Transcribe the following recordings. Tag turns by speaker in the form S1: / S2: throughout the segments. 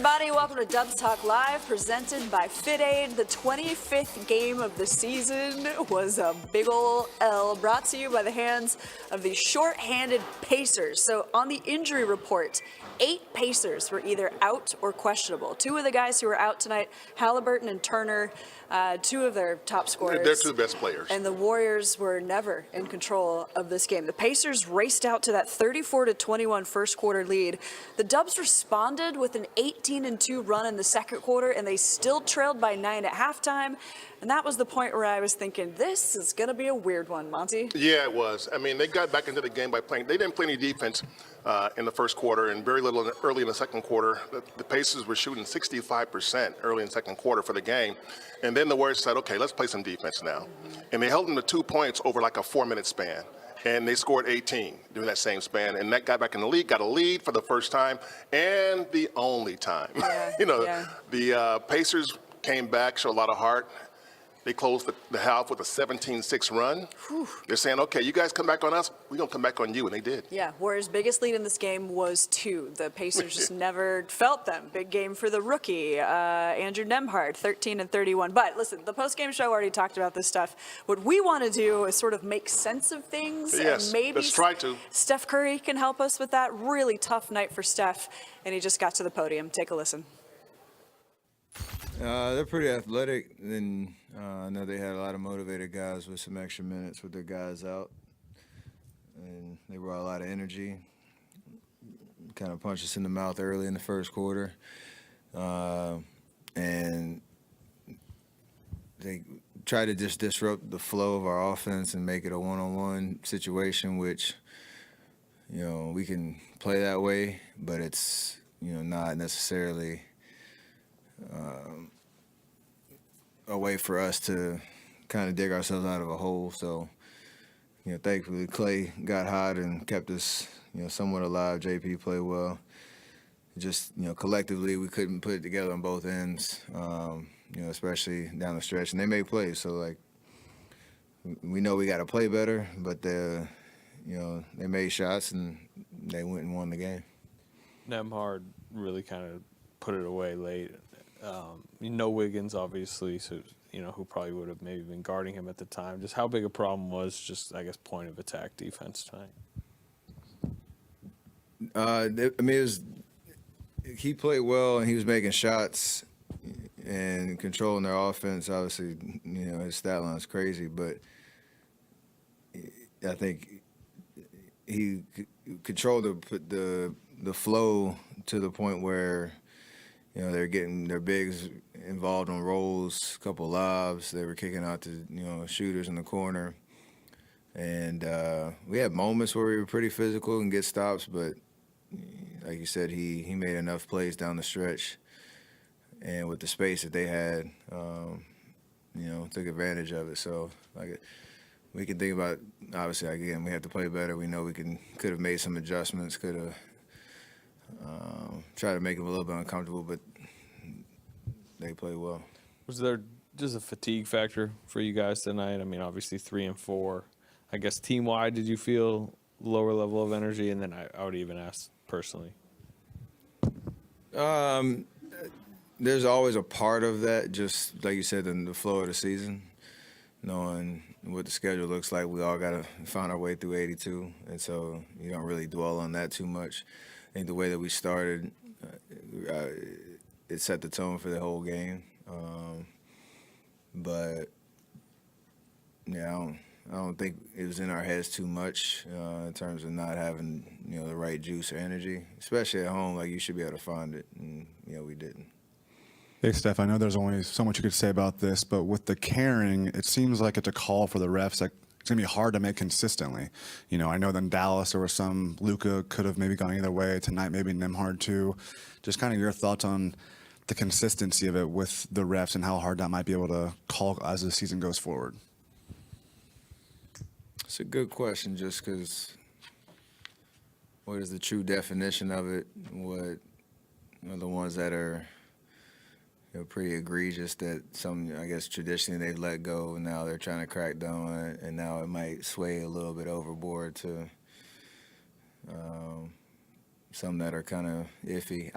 S1: everybody. Welcome to Dubs Talk Live, presented by FitAid. The 25th game of the season was a big ol' L, brought to you by the hands of the short-handed Pacers. So on the injury report, 8 Pacers were either out or questionable. 2 of the guys who were out tonight, Halliburton and Turner, 2 of their top scorers.
S2: They're 2 best players.
S1: And the Warriors were never in control of this game. The Pacers raced out to that 34-21 first quarter lead. The Dubs responded with an 18-2 run in the second quarter, and they still trailed by 9 at halftime. And that was the point where I was thinking, this is going to be a weird one, Monte.
S2: Yeah, it was. I mean, they got back into the game by playing. They didn't play any defense in the first quarter and very little early in the second quarter. The Pacers were shooting 65% early in the second quarter for the game. And then the Warriors said, okay, let's play some defense now. And they held them to 2 points over like a 4-minute span. And they scored 18 during that same span. And that guy back in the league got a lead for the first time and the only time.
S1: Yeah,
S2: The Pacers came back, showed a lot of heart. They closed the half with a 17-6 run.
S1: Whew.
S2: They're saying, okay, you guys come back on us, we're going to come back on you, and they did.
S1: Yeah, Warriors' biggest lead in this game was 2. The Pacers just never felt them. Big game for the rookie, Andrew Nembhard, 13-31. But listen, the post-game show already talked about this stuff. What we want to do is sort of make sense of things.
S2: Yes,
S1: and maybe
S2: let's try to.
S1: Steph Curry can help us with that. Really tough night for Steph, and he just got to the podium. Take a listen.
S3: They're pretty athletic, and I know they had a lot of motivated guys with some extra minutes with their guys out, and they brought a lot of energy. Kind of punched us in the mouth early in the first quarter, and they tried to just disrupt the flow of our offense and make it a one-on-one situation, which, we can play that way, but it's, not necessarily a way for us to kind of dig ourselves out of a hole. So, thankfully Klay got hot and kept us, somewhat alive. JP played well. Just, collectively we couldn't put it together on both ends, especially down the stretch. And they made plays, so we know we got to play better, but they made shots and they went and won the game.
S4: Nembhard really kind of put it away late. Wiggins, obviously, so, who probably would have maybe been guarding him at the time. Just how big a problem was just, I guess, point of attack defense tonight?
S3: He played well and he was making shots and controlling their offense. Obviously, his stat line is crazy, but I think he controlled the flow to the point where they're getting their bigs involved on rolls, a couple lobs. They were kicking out to shooters in the corner, and we had moments where we were pretty physical and get stops, but like you said, he made enough plays down the stretch, and with the space that they had, took advantage of it. So we can think about, obviously, again, we have to play better. We know we could have made some adjustments, could have tried to make them a little bit uncomfortable, but they played well.
S4: Was there just a fatigue factor for you guys tonight? I mean, obviously 3 and 4. I guess team-wide, did you feel lower level of energy? And then I would even ask personally.
S3: There's always a part of that, just like you said, in the flow of the season, knowing what the schedule looks like. We all got to find our way through 82, and so you don't really dwell on that too much. I think the way that we started, it set the tone for the whole game. But yeah, I don't think it was in our heads too much in terms of not having the right juice or energy, especially at home. You should be able to find it, and we didn't.
S5: Hey, Steph, I know there's only so much you could say about this, but with the caring, it seems like it's a call for the refs. It's going to be hard to make consistently. I know in Dallas there was some Luka could have maybe gone either way. Tonight, maybe Nembhard too. Just kind of your thoughts on the consistency of it with the refs and how hard that might be able to call as the season goes forward.
S3: It's a good question, just because what is the true definition of it? What the ones that are pretty egregious that some, I guess, traditionally they've let go, and now they're trying to crack down on it, and now it might sway a little bit overboard to some that are kind of iffy.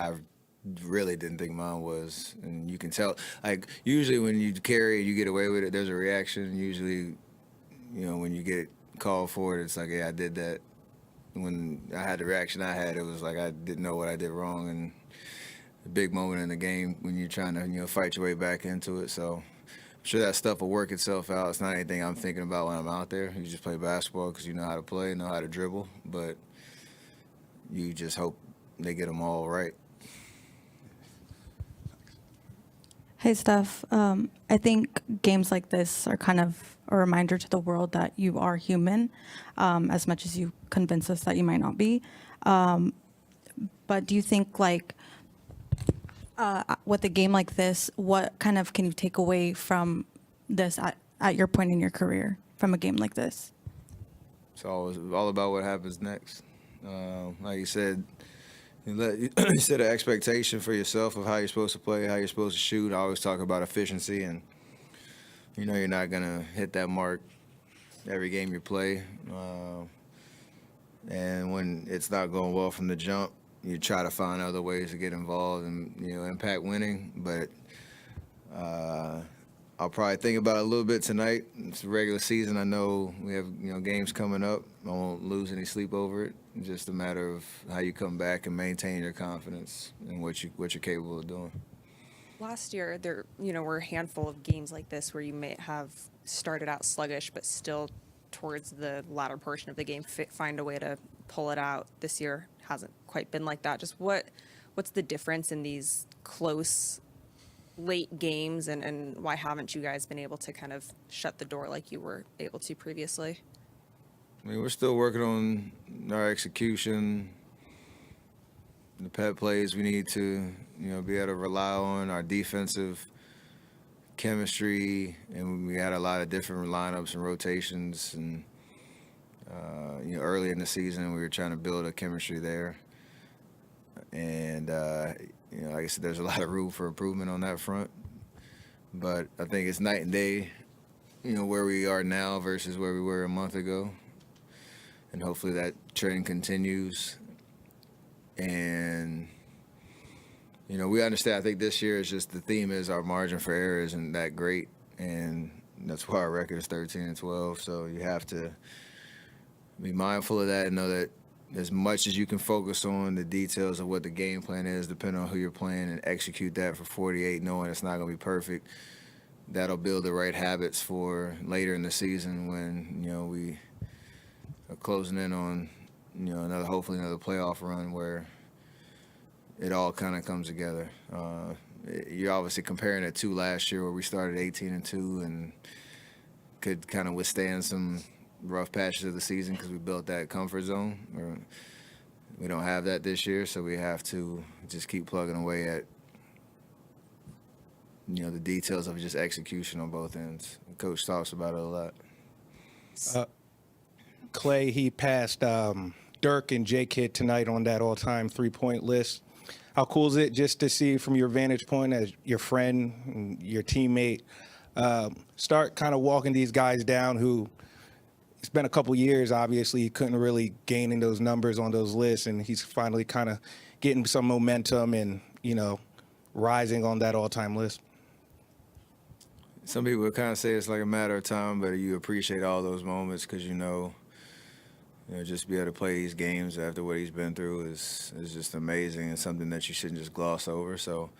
S3: really didn't think mine was. And you can tell, like, usually when you carry it, you get away with it, there's a reaction. Usually, when you get called for it, it's like, yeah, I did that. When I had the reaction I had, it was like I didn't know what I did wrong. And a big moment in the game when you're trying to, fight your way back into it. So I'm sure that stuff will work itself out. It's not anything I'm thinking about when I'm out there. You just play basketball because you know how to play, know how to dribble. But you just hope they get them all right.
S6: Hey, Steph. I think games like this are kind of a reminder to the world that you are human, as much as you convince us that you might not be. But do you think, like, with a game like this, what kind of can you take away from this at your point in your career from a game like this?
S3: It's all about what happens next. Like you said, you set an expectation for yourself of how you're supposed to play, how you're supposed to shoot. I always talk about efficiency, and you're not going to hit that mark every game you play. And when it's not going well from the jump, you try to find other ways to get involved and, impact winning. But I'll probably think about it a little bit tonight. It's a regular season. I know we have, games coming up. I won't lose any sleep over it. It's just a matter of how you come back and maintain your confidence and what you're capable of doing.
S7: Last year, there were a handful of games like this where you may have started out sluggish, but still towards the latter portion of the game find a way to pull it out. This year hasn't quite been like that. Just what's the difference in these close late games, and why haven't you guys been able to kind of shut the door like you were able to previously?
S3: I mean, we're still working on our execution, the pet plays we need to, be able to rely on, our defensive chemistry, and we had a lot of different lineups and rotations, and early in the season we were trying to build a chemistry there, and like I said, there's a lot of room for improvement on that front, but I think it's night and day, where we are now versus where we were a month ago. And hopefully that trend continues. And, we understand, I think this year is just the theme is our margin for error isn't that great. And that's why our record is 13-12. So you have to be mindful of that and know that as much as you can focus on the details of what the game plan is, depending on who you're playing, and execute that for 48, knowing it's not going to be perfect, that'll build the right habits for later in the season when, we closing in on, hopefully another playoff run where it all kind of comes together. You're obviously comparing it to last year where we started 18-2 and could kind of withstand some rough patches of the season because we built that comfort zone. We don't have that this year, so we have to just keep plugging away at, the details of just execution on both ends. The coach talks about it a lot.
S8: Klay, he passed Dirk and J-Kid tonight on that all-time three-point list. How cool is it just to see from your vantage point as your friend and your teammate start kind of walking these guys down who it's been a couple years, obviously, he couldn't really gain in those numbers on those lists, and he's finally kind of getting some momentum and, rising on that all-time list?
S3: Some people kind of say it's like a matter of time, but you appreciate all those moments because just be able to play these games after what he's been through is just amazing and something that you shouldn't just gloss over. So,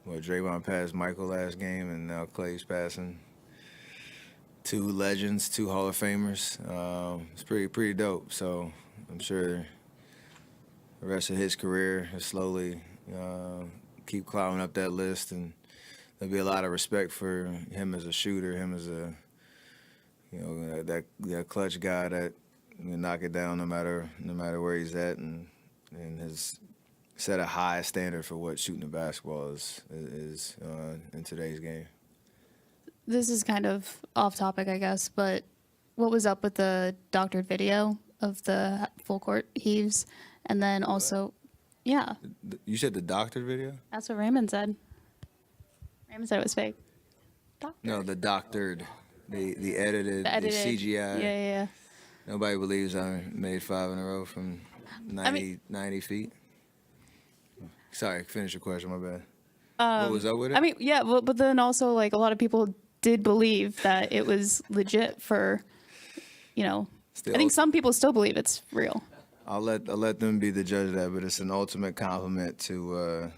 S3: Draymond passed Michael last game, and now Klay's passing two legends, two Hall of Famers. It's pretty dope. So I'm sure the rest of his career is slowly keep climbing up that list, and there'll be a lot of respect for him as a shooter, him as a that clutch guy that knock it down no matter where he's at, and has set a high standard for what shooting the basketball is in today's game.
S9: This is kind of off topic, I guess, but what was up with the doctored video of the full court heaves? And then also, yeah.
S3: You said the doctored video?
S9: That's what Raymond said. Raymond said it was fake. Doctored.
S3: No, the doctored. The edited, the CGI.
S9: Yeah.
S3: Nobody believes I made 5 in a row from 90 feet. Sorry, finish your question. My bad. What was up with it?
S9: I mean, yeah, but then also like a lot of people did believe that it was legit for, I think some people still believe it's real.
S3: I'll let them be the judge of that, but it's an ultimate compliment to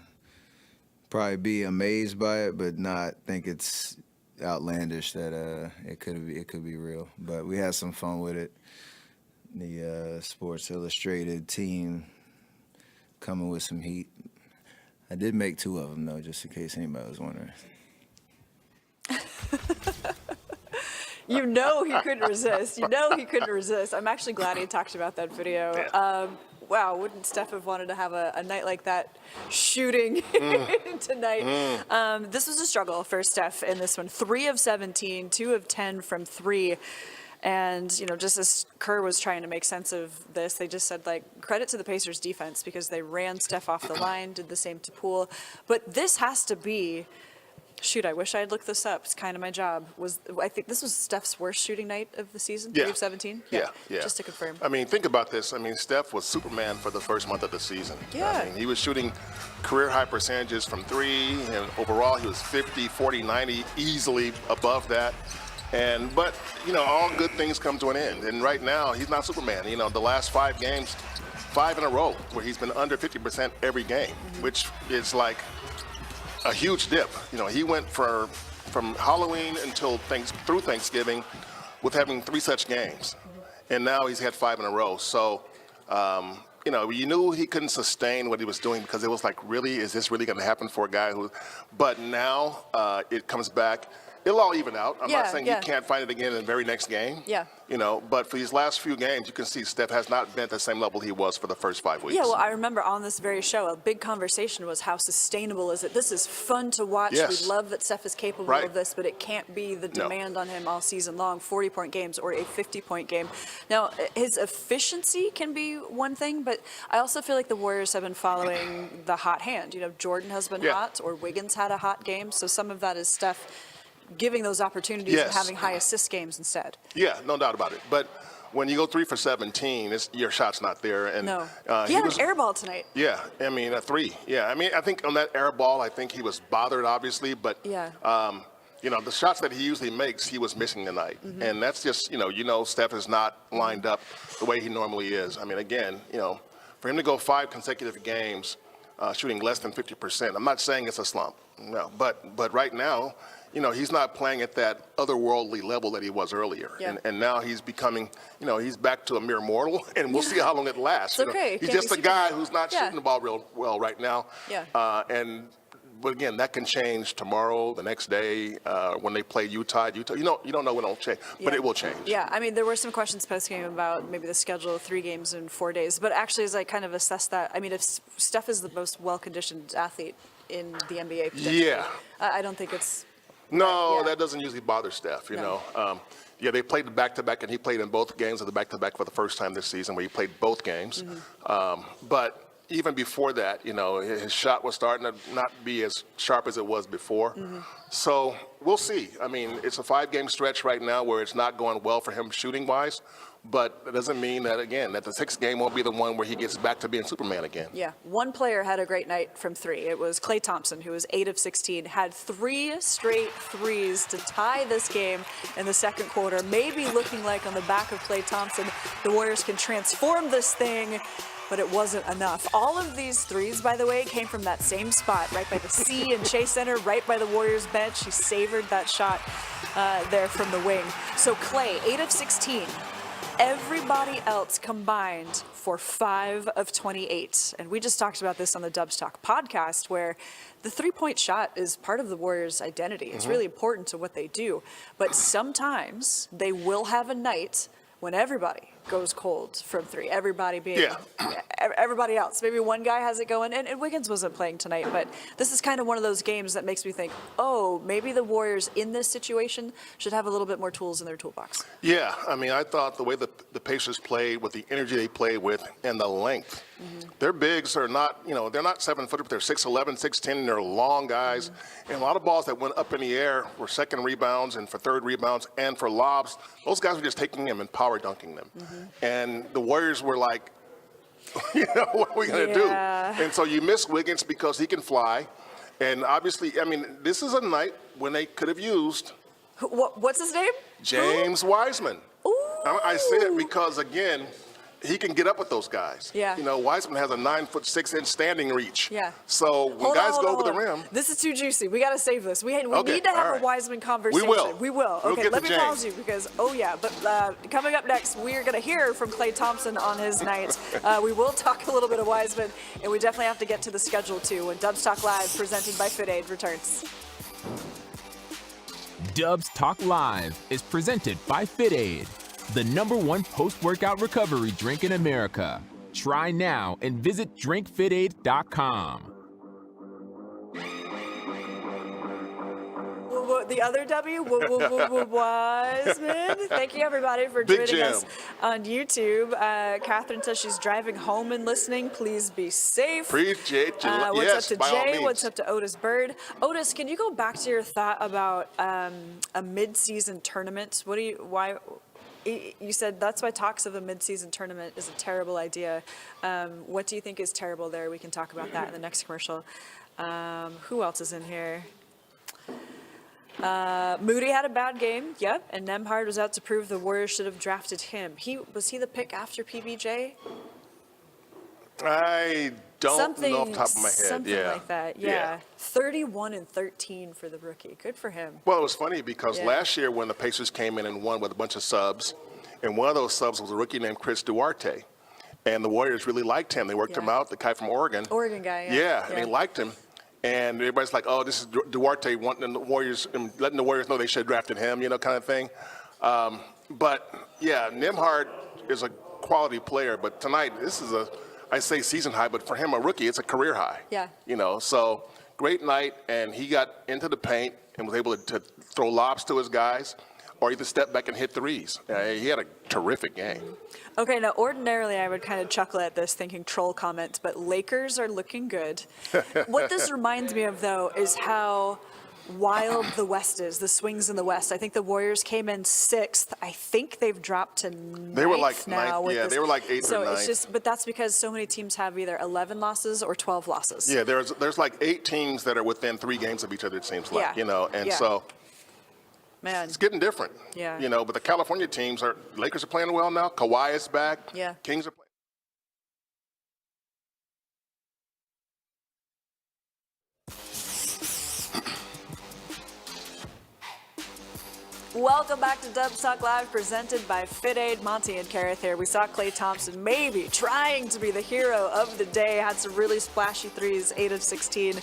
S3: probably be amazed by it, but not think it's outlandish that it could be real. But we had some fun with it. The Sports Illustrated team coming with some heat. I did make 2 of them though, just in case anybody was wondering.
S1: You know he couldn't resist. I'm actually glad he talked about that video. Wow, wouldn't Steph have wanted to have a night like that shooting tonight? This was a struggle for Steph in this one. 3 of 17, 2 of 10 from 3. And, just as Kerr was trying to make sense of this, they just said, credit to the Pacers defense because they ran Steph off the line, did the same to Poole. But this has to be, I wish I had looked this up. It's kind of my job. I think this was Steph's worst shooting night of the season, 3 of 17?
S2: Yeah.
S1: Just to confirm.
S2: I mean, think about this. I mean, Steph was Superman for the first month of the season.
S1: Yeah.
S2: I mean, he was shooting career high percentages from 3, and overall he was 50, 40, 90, easily above that. But all good things come to an end. And right now, he's not Superman. The last 5 games, 5 in a row, where he's been under 50% every game, which is like a huge dip. He went from Halloween through Thanksgiving with having 3 such games. And now he's had 5 in a row. So, you knew he couldn't sustain what he was doing because it was like, really, is this really going to happen for a guy who, but now it comes back. It'll all even out. I'm not saying he can't find it again in the very next game.
S1: Yeah.
S2: But for these last few games, you can see Steph has not been at the same level he was for the first 5 weeks.
S1: Yeah, well, I remember on this very show, a big conversation was how sustainable is it? This is fun to watch.
S2: Yes.
S1: We love that Steph is capable of this, but it can't be the demand on him all season long, 40-point games or a 50-point game. Now, his efficiency can be one thing, but I also feel like the Warriors have been following the hot hand. Jordan has been hot, or Wiggins had a hot game, so some of that is Steph giving those opportunities and having high assist games instead. Yeah,
S2: no doubt about it. But when you go 3 for 17, your shot's not there. And
S1: no, he had an air ball tonight.
S2: Yeah, I mean, a 3. Yeah, I mean, I think on that air ball, I think he was bothered, obviously. But, the shots that he usually makes, he was missing tonight. And that's just, Steph is not lined up the way he normally is. I mean, again, for him to go 5 consecutive games shooting less than 50%, I'm not saying it's a slump. No, but right now, he's not playing at that otherworldly level that he was earlier.
S1: Yeah.
S2: And now he's becoming, he's back to a mere mortal, and we'll see how long it lasts.
S1: It's okay.
S2: He's just a guy who's not shooting the ball real well right now.
S1: Yeah.
S2: But again, that can change tomorrow, the next day, when they play Utah. You don't know when it'll change, but it will change.
S1: Yeah, I mean, there were some questions post-game about maybe the schedule of 3 games in 4 days. But actually, as I kind of assess that, I mean, if Steph is the most well-conditioned athlete in the NBA, I don't think it's...
S2: No, that doesn't usually bother Steph, you know. They played the back-to-back, and he played in both games of the back-to-back for the first time this season, where he played both games. But even before that, his shot was starting to not be as sharp as it was before. So we'll see. I mean, it's a 5-game stretch right now where it's not going well for him shooting-wise. But it doesn't mean that, again, that the 6th game won't be the one where he gets back to being Superman again. Yeah,
S1: one player had a great night from 3. It was Klay Thompson, who was 8 of 16, had 3 straight threes to tie this game in the second quarter. Maybe looking like on the back of Klay Thompson, the Warriors can transform this thing, but it wasn't enough. All of these threes, by the way, came from that same spot, right by the C and Chase Center, right by the Warriors bench. He savored that shot there from the wing. So Klay, 8 of 16. Everybody else combined for 5 of 28. And we just talked about this on the Dubs Talk podcast, where the 3-point shot is part of the Warriors' identity. It's really important to what they do. But sometimes they will have a night when everybody goes cold from 3. Everybody being everybody else. Maybe one guy has it going, and Wiggins wasn't playing tonight, but this is kind of one of those games that makes me think, maybe the Warriors in this situation should have a little bit more tools in their toolbox.
S2: Yeah, I mean, I thought the way the Pacers played, with the energy they played with, and the length. Their bigs are not, they're not 7-footer, but they're 6'11", 6'10", and they're long guys. And a lot of balls that went up in the air were second rebounds and for third rebounds and for lobs. Those guys were just taking them and power dunking them. And the Warriors were like What are we going to
S1: Yeah.
S2: do? And so you miss Wiggins because he can fly. And obviously, I mean, this is a night when they could have used
S1: What's his name?
S2: James Wiseman.
S1: Ooh.
S2: I say that because, again, he can get up with those guys.
S1: Yeah.
S2: Wiseman has a 9'6" standing reach.
S1: Yeah.
S2: So when
S1: Hold
S2: guys
S1: on,
S2: go
S1: hold
S2: over the
S1: on.
S2: rim.
S1: This is too juicy. We got to save this. We
S2: Okay,
S1: need to have
S2: all
S1: a
S2: right.
S1: Wiseman conversation.
S2: We will. We'll
S1: Okay,
S2: get
S1: let
S2: to
S1: me
S2: James.
S1: pause you because, But coming up next, we are going to hear from Klay Thompson on his night. We will talk a little bit of Wiseman, and we definitely have to get to the schedule, too, when Dubs Talk Live, presented by Fit Aid, returns.
S10: Dubs Talk Live is presented by Fit Aid, the #1 post-workout recovery drink in America. Try now and visit drinkfitaid.com.
S1: The other W, Wiseman. Thank you, everybody, for
S2: Big
S1: joining
S2: jam.
S1: us on YouTube. Catherine says she's driving home and listening. Please be safe.
S2: Appreciate you.
S1: What's
S2: Yes,
S1: up
S2: by
S1: to
S2: all
S1: Jay?
S2: means.
S1: What's up to Otis Bird? Otis, can you go back to your thought about a mid-season tournament? Why? You said that's why talks of a mid-season tournament is a terrible idea. What do you think is terrible there? We can talk about that in the next commercial. Who else is in here? Moody had a bad game, yep, and Nembhard was out to prove the Warriors should have drafted him. Was he the pick after PBJ?
S2: I don't
S1: Something,
S2: know off the top of my head.
S1: something
S2: Yeah.
S1: like that, yeah. 31-13 for the rookie. Good for him.
S2: Well, it was funny because
S1: Yeah.
S2: last year when the Pacers came in and won with a bunch of subs, and one of those subs was a rookie named Chris Duarte, and the Warriors really liked him. They worked him
S1: Yeah.
S2: out, the guy from Oregon.
S1: Oregon guy, yeah.
S2: Yeah, and they liked him. And everybody's like, oh, this is Duarte wanting the Warriors, and letting the Warriors know they should have drafted him, kind of thing. But, yeah, Nembhard is a quality player. But tonight, this is I say season high, but for him, a rookie, it's a career high.
S1: Yeah.
S2: So great night, and he got into the paint and was able to throw lobs to his guys or either step back and hit threes. He had a terrific game.
S1: Okay, now ordinarily I would kind of chuckle at this thinking troll comments, but Lakers are looking good. What this reminds me of, though, is how wild the West is, the swings in the West. I think the Warriors came in 6th. I think they've dropped to 9th
S2: They were like
S1: now.
S2: ninth,
S1: with
S2: yeah,
S1: this.
S2: they were like 8th or
S1: So it's
S2: 9th.
S1: just, but that's because so many teams have either 11 losses or 12 losses.
S2: Yeah, there's like 8 teams that are within 3 games of each other, it seems like,
S1: Yeah.
S2: and
S1: Yeah.
S2: so
S1: Man.
S2: it's getting different.
S1: Yeah.
S2: But the California teams Lakers are playing well now. Kawhi is back.
S1: Yeah.
S2: Kings are playing.
S1: Welcome back to Dubs Talk Live, presented by Fit Aid. Monte and Kerith here. We saw Klay Thompson maybe trying to be the hero of the day. Had some really splashy threes, 8 of 16.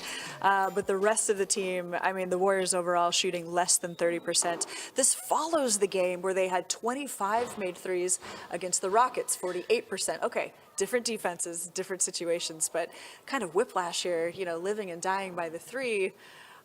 S1: But the rest of the team, the Warriors overall shooting less than 30%. This follows the game where they had 25 made threes against the Rockets, 48%. Okay, different defenses, different situations, but kind of whiplash here, living and dying by the three.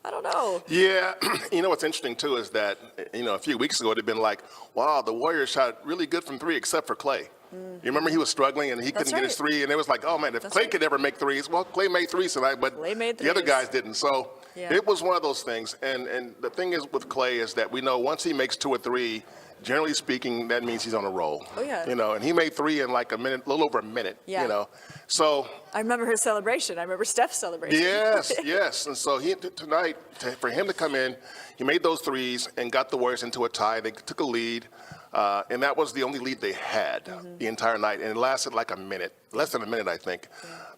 S1: I don't know.
S2: Yeah, what's interesting too is that, a few weeks ago it had been like, wow, the Warriors shot really good from 3 except for Klay. You remember he was struggling and he couldn't get his 3, and it was like, oh man, if Klay could ever make threes, well, Klay made 3s tonight, but
S1: Klay made
S2: the other
S1: threes.
S2: guys didn't. So
S1: Yeah.
S2: it was one of those things. And the thing is with Klay is that we know once he makes 2 or 3, generally speaking, that means he's on a roll.
S1: Oh, yeah.
S2: And he made 3 in like a little over a minute.
S1: Yeah.
S2: So
S1: I remember his celebration. I remember Steph's celebration.
S2: Yes. And so tonight, for him to come in, he made those 3s and got the Warriors into a tie. They took a lead, and that was the only lead they had the entire night. And it lasted like a minute, less than a minute, I think.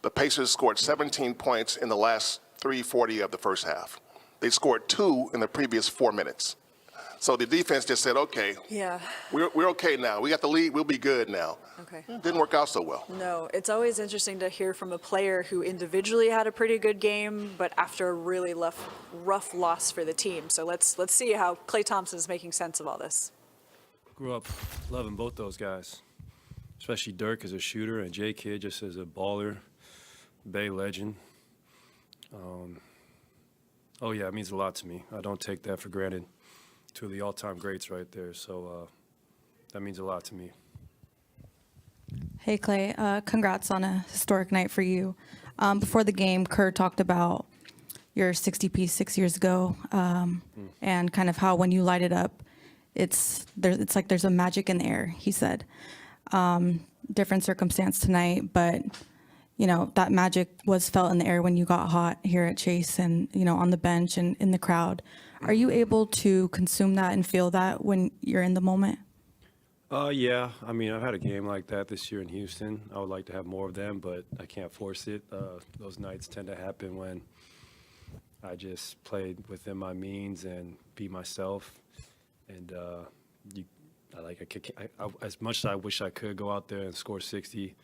S2: The Pacers scored 17 points in the last 3:40 of the first half. They scored 2 in the previous 4 minutes. So the defense just said, okay,
S1: Yeah.
S2: we're okay now. We got the lead. We'll be good now.
S1: Okay.
S2: Didn't work out so well.
S1: No, it's always interesting to hear from a player who individually had a pretty good game, but after a really rough loss for the team. So let's see how Klay Thompson is making sense of all this.
S11: Grew up loving both those guys, especially Dirk as a shooter and J Kid just as a baller, Bay legend. It means a lot to me. I don't take that for granted. 2 of the all-time greats right there, so that means a lot to me.
S6: Hey, Klay, congrats on a historic night for you. Before the game, Kerr talked about your 60-piece 6 years ago and kind of how when you light it up, it's like there's a magic in the air, he said. different circumstance tonight, but that magic was felt in the air when you got hot here at Chase and, on the bench and in the crowd. Are you able to consume that and feel that when you're in the moment?
S11: Yeah. I mean, I've had a game like that this year in Houston. I would like to have more of them, but I can't force it. Those nights tend to happen when I just played within my means and be myself. And as much as I wish I could go out there and score 60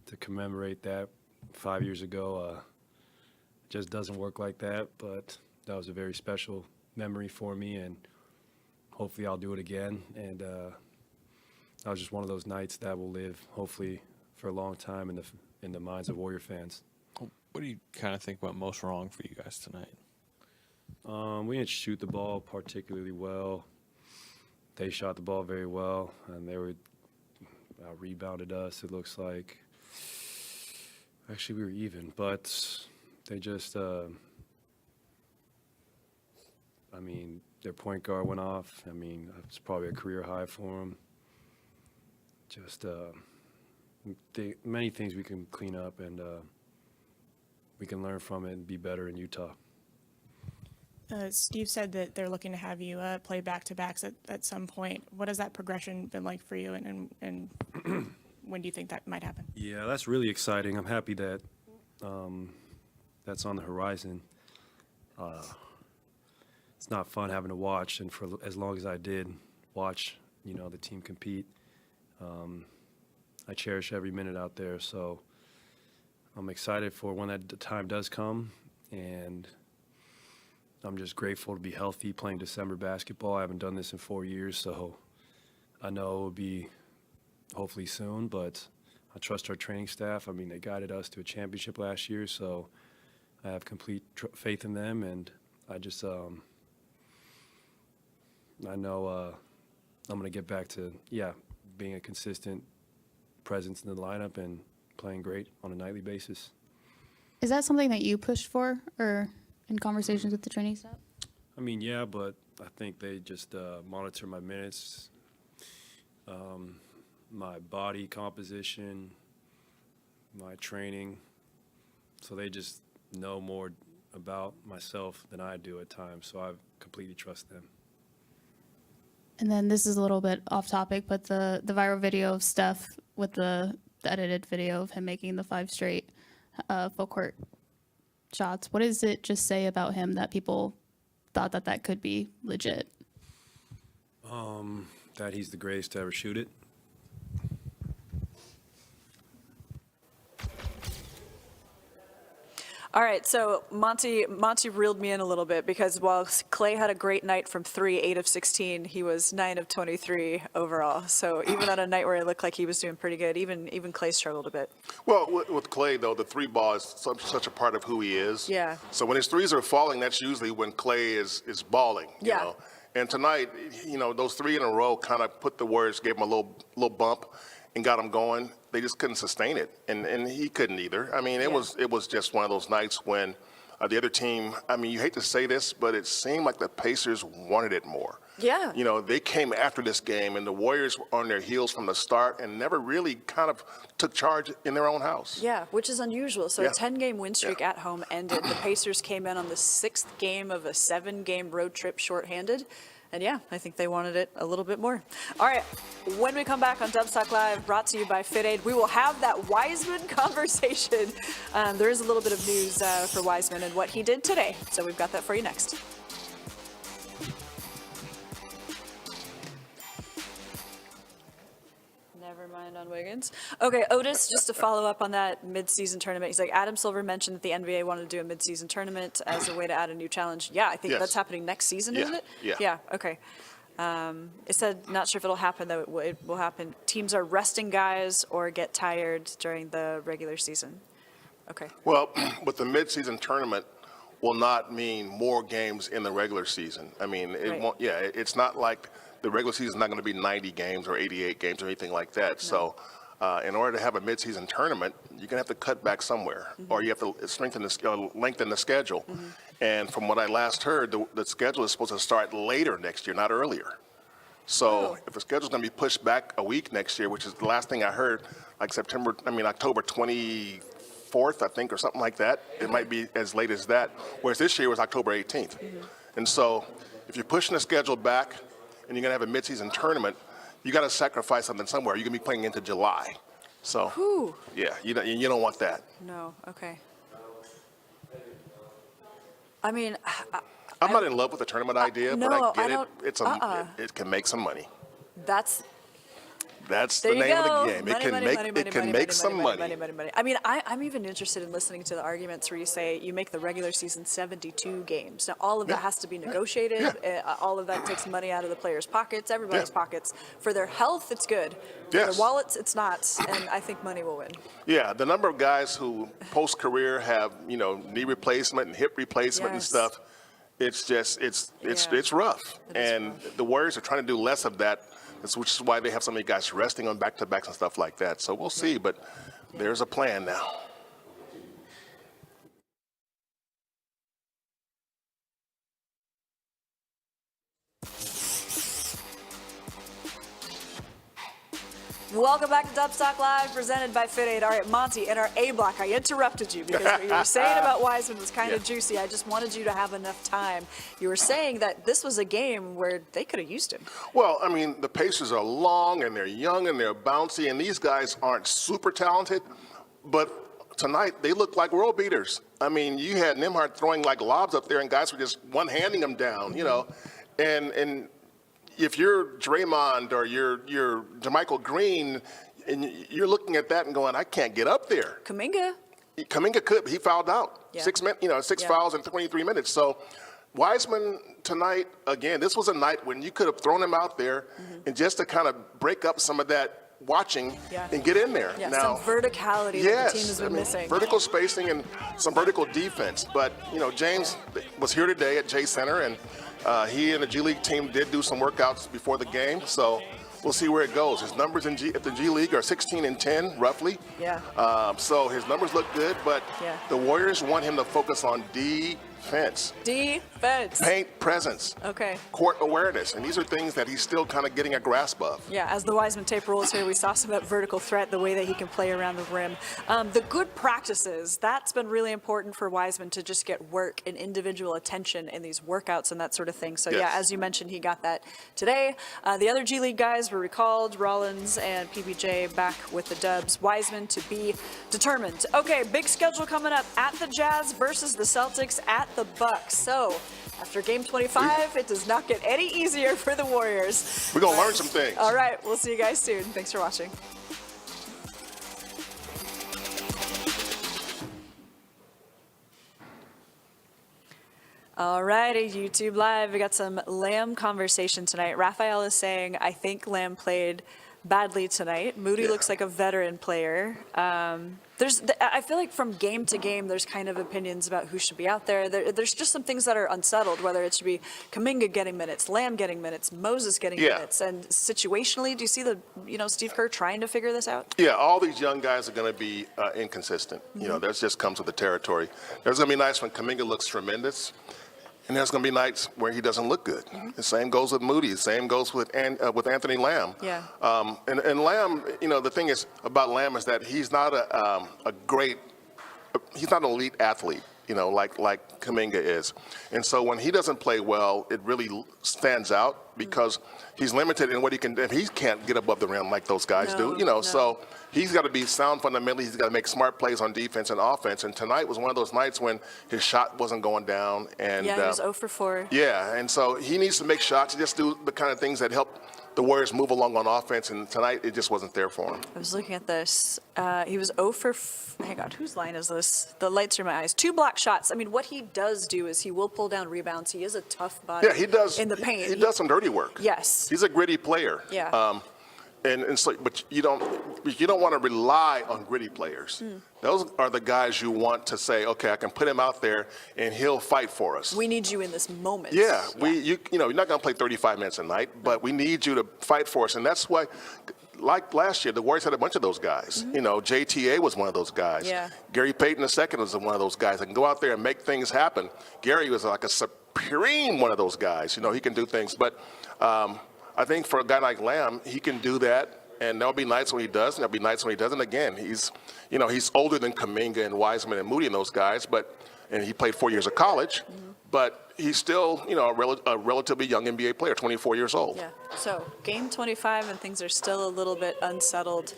S11: to commemorate that 5 years ago, it just doesn't work like that. But that was a very special memory for me, and hopefully I'll do it again. And that was just one of those nights that will live, hopefully, for a long time in the minds of Warrior fans.
S4: What do you kind of think went most wrong for you guys tonight?
S11: We didn't shoot the ball particularly well. They shot the ball very well, and they rebounded us, it looks like. Actually, we were even, but they just, their point guard went off. It's probably a career high for them. Just many things we can clean up, and we can learn from it and be better in Utah.
S12: Steve said that they're looking to have you play back-to-backs at some point. What has that progression been like for you, and when do you think that might happen?
S11: Yeah, that's really exciting. I'm happy that that's on the horizon. It's not fun having to watch, and for as long as I did watch, the team compete, I cherish every minute out there. So I'm excited for when that time does come, and I'm just grateful to be healthy playing December basketball. I haven't done this in 4 years, so I know it will be hopefully soon, but I trust our training staff. They guided us to a championship last year, so I have complete faith in them, and I just I know I'm going to get back to, being a consistent presence in the lineup and playing great on a nightly basis.
S9: Is that something that you pushed for, or in conversations with the training staff?
S11: Yeah, but I think they just monitor my minutes, my body composition, my training. So they just know more about myself than I do at times. So I completely trust them.
S9: And then this is a little bit off topic, but the viral video of Steph with the edited video of him making the 5 straight full court shots. What does it just say about him that people thought that could be legit?
S11: That he's the greatest to ever shoot it.
S1: All right, so Monte reeled me in a little bit because while Klay had a great night from 3, 8 of 16, he was 9 of 23 overall. So even on a night where it looked like he was doing pretty good, even Klay struggled a bit.
S2: Well, with Klay, though, the 3 ball is such a part of who he is.
S1: Yeah.
S2: So when his threes are falling, that's usually when Klay is balling. You know? And tonight, those 3 in a row kind of put the Warriors, gave him a little bump and got him going. They just couldn't sustain it, and he couldn't either. It was just one of those nights when the other team, you hate to say this, but it seemed like the Pacers wanted it more.
S1: Yeah.
S2: They came after this game, and the Warriors were on their heels from the start and never really kind of took charge in their own house.
S1: Yeah, which is unusual. So a 10-game win streak at home ended. The Pacers came in on the 6th game of a 7-game road trip shorthanded. And I think they wanted it a little bit more. All right, when we come back on Dubstock Live, brought to you by FitAid, we will have that Wiseman conversation. There is a little bit of news for Wiseman and what he did today. So we've got that for you next. Never mind on Wiggins. Okay, Otis, just to follow up on that midseason tournament, he's like, Adam Silver mentioned that the NBA wanted to do a midseason tournament as a way to add a new challenge. Yeah, I think that's happening next season, isn't it? Yeah, okay. It said, not sure if it'll happen, though it will happen. Teams are resting guys or get tired during the regular season. Okay.
S2: Well, but the midseason tournament will not mean more games in the regular season. It won't. Yeah, it's not like the regular season is not going to be 90 games or 88 games or anything like that. No. So in order to have a midseason tournament, you're going to have to cut back somewhere, or you have to lengthen the schedule. And from what I last heard, the schedule is supposed to start later next year, not earlier. So if the schedule is going to be pushed back a week next year, which is the last thing I heard like October 24th, I think, or something like that. It might be as late as that, whereas this year was October 18th. And so if you're pushing the schedule back and you're going to have a midseason tournament, you got to sacrifice something somewhere. You're going to be playing into July. So,
S1: Whew.
S2: yeah, you don't want that.
S1: No, okay. I mean,
S2: I'm not in love with the tournament idea, but
S1: no,
S2: I get
S1: I don't-
S2: it can make some money.
S1: that's
S2: That's
S1: there
S2: the
S1: you
S2: name
S1: go.
S2: of the game. It can make some money.
S1: Money. I mean, I'm even interested in listening to the arguments where you say you make the regular season 72 games. Now, all of that has to be negotiated. All of that takes money out of the players' pockets, everybody's pockets. For their health, it's good. For
S2: Yes.
S1: their wallets, it's not. And I think money will win.
S2: Yeah, the number of guys who post-career have, knee replacement and hip replacement and
S1: Yes.
S2: stuff, it's just, it's rough. And the Warriors are trying to do less of that, which is why they have so many guys resting on back-to-backs and stuff like that. So we'll see, but there's a plan now.
S1: Welcome back to Dub Stock Live, presented by Fit Aid. All right, Monte, in our A block, I interrupted you because what you were saying about Wiseman was kind of juicy. I just wanted you to have enough time. You were saying that this was a game where they could have used him.
S2: Well, I mean, the Pacers are long and they're young and they're bouncy, and these guys aren't super talented, but tonight they look like world beaters. I mean, you had Nembhard throwing like lobs up there, and guys were just one-handing them down, and if you're Draymond or you're JaMychal Green, and you're looking at that and going, I can't get up there. Kuminga could, but he fouled out.
S1: Yeah.
S2: 6 fouls in 23 minutes. So Wiseman tonight, again, this was a night when you could have thrown him out there and just to kind of break up some of that watching and get in there.
S1: Yeah,
S2: now,
S1: some verticality that the team has been missing.
S2: Vertical spacing and some vertical defense. But, James was here today at J Center, and he and the G League team did do some workouts before the game, so we'll see where it goes. His numbers at the G League are 16 and 10, roughly.
S1: Yeah.
S2: So his numbers look good, but the Warriors want him to focus on defense. Paint presence.
S1: Okay.
S2: Court awareness. And these are things that he's still kind of getting a grasp of.
S1: Yeah, as the Wiseman tape rolls here, we saw some of that vertical threat, the way that he can play around the rim. The good practices, that's been really important for Wiseman to just get work and individual attention in these workouts and that sort of thing. So, yeah, as you mentioned, he got that today. The other G League guys were recalled, Rollins and PBJ back with the Dubs. Wiseman to be determined. Okay, big schedule coming up at the Jazz versus the Celtics at the Bucks. So, after game 25, it does not get any easier for the Warriors.
S2: We're going to learn some things.
S1: All right, we'll see you guys soon. Thanks for watching. All righty, YouTube Live. We got some Lamb conversation tonight. Raphael is saying, I think Lamb played badly tonight. Moody looks like a veteran player. I feel like from game to game, there's kind of opinions about who should be out there. There's just some things that are unsettled, whether it should be Kuminga getting minutes, Lamb getting minutes, Moses getting minutes. And situationally, do you see Steve Kerr trying to figure this out?
S2: Yeah, all these young guys are going to be inconsistent. That just comes with the territory. There's going to be nights when Kuminga looks tremendous, and there's going to be nights where he doesn't look good. The same goes with Moody. The same goes with Anthony Lamb.
S1: Yeah.
S2: And Lamb, the thing is about Lamb is that he's not he's not an elite athlete, like Kuminga is. And so when he doesn't play well, it really stands out because he's limited in what he can do. He can't get above the rim like those guys do, So he's got to be sound fundamentally. He's got to make smart plays on defense and offense. And tonight was one of those nights when his shot wasn't going down. And
S1: he was 0 for 4.
S2: Yeah, and so he needs to make shots, just do the kind of things that help the Warriors move along on offense, and tonight it just wasn't there for him.
S1: I was looking at this. He was 0 for, hang on, whose line is this? The lights are in my eyes. 2 block shots. I mean, what he does do is he will pull down rebounds. He is a tough body
S2: he does,
S1: in the paint.
S2: He does some dirty work.
S1: Yes.
S2: He's a gritty player.
S1: Yeah.
S2: And so, but you don't want to rely on gritty players. Those are the guys you want to say, okay, I can put him out there and he'll fight for us.
S1: We need you in this moment.
S2: Yeah. You're not going to play 35 minutes a night, but we need you to fight for us. And that's why, like last year, the Warriors had a bunch of those guys. JTA was one of those guys.
S1: Yeah.
S2: Gary Payton II was one of those guys that can go out there and make things happen. Gary was like a supreme one of those guys. He can do things, but I think for a guy like Lamb, he can do that, And there'll be nights when he does, and there'll be nights when he doesn't. Again, he's older than Kuminga and Wiseman and Moody and those guys, and he played 4 years of college, but he's still, a relatively young NBA player, 24 years old.
S1: Yeah. So game 25, and things are still a little bit unsettled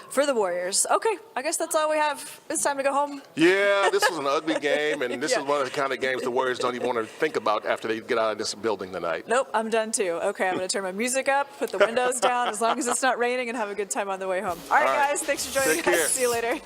S1: for the Warriors. Okay, I guess that's all we have. It's time to go home.
S2: Yeah, this was an ugly game, and this
S1: Yeah.
S2: is one of the kind of games the Warriors don't even want to think about after they get out of this building tonight.
S1: Nope, I'm done too. Okay, I'm going to turn my music up, put the windows down, as long as it's not raining, and have a good time on the way home. All right,
S2: All right.
S1: guys, thanks for joining
S2: Take
S1: us.
S2: care.
S1: See you later.